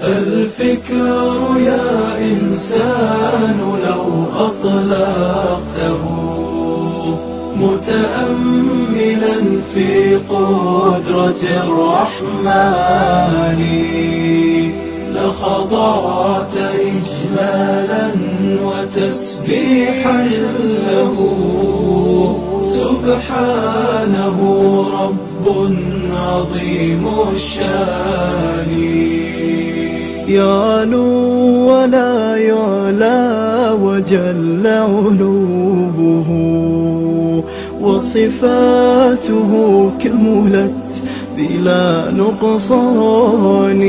الفكر يا إنسان لو أطلقته متأملا في قدرة الرحمن لخضعت إجلالا وتسبيحا له. سبحانه رب عظيم الشان يعلو ولا يعلى وجل علوه وصفاته كملت بلا نقصان.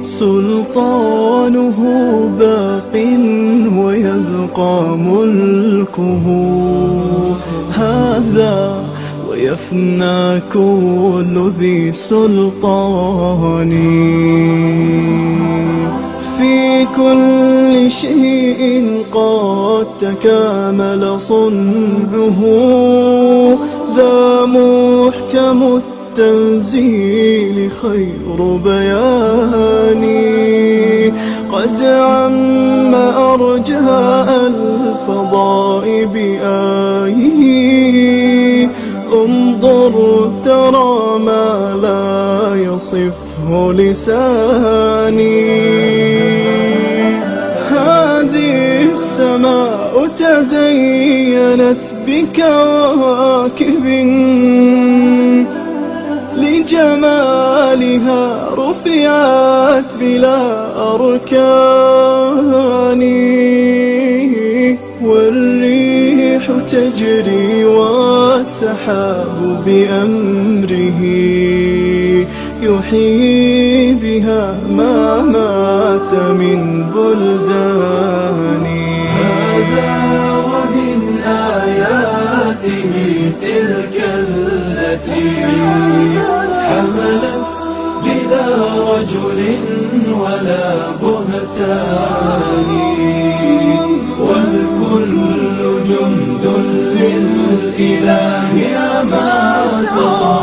سلطانه باق ويبقى ملكه هذا ويفنى كل ذي سلطان. في كل شيء قد تكامل صنعه ذا محكم التنزيل خير بيان. قد عم أرجاء الفضاء بآيه انظر ترى ما لا يصفه لساني. هذه السماء تزينت بكواكب لجمالها رفعت بلا أركان. والريح تجري والسحاب بأمره يحيي بها ما مات من بلدان. هذا ومن آياته تلك التي حملت بلا رجل ولا بهتان. والكل جند للإله ما ترى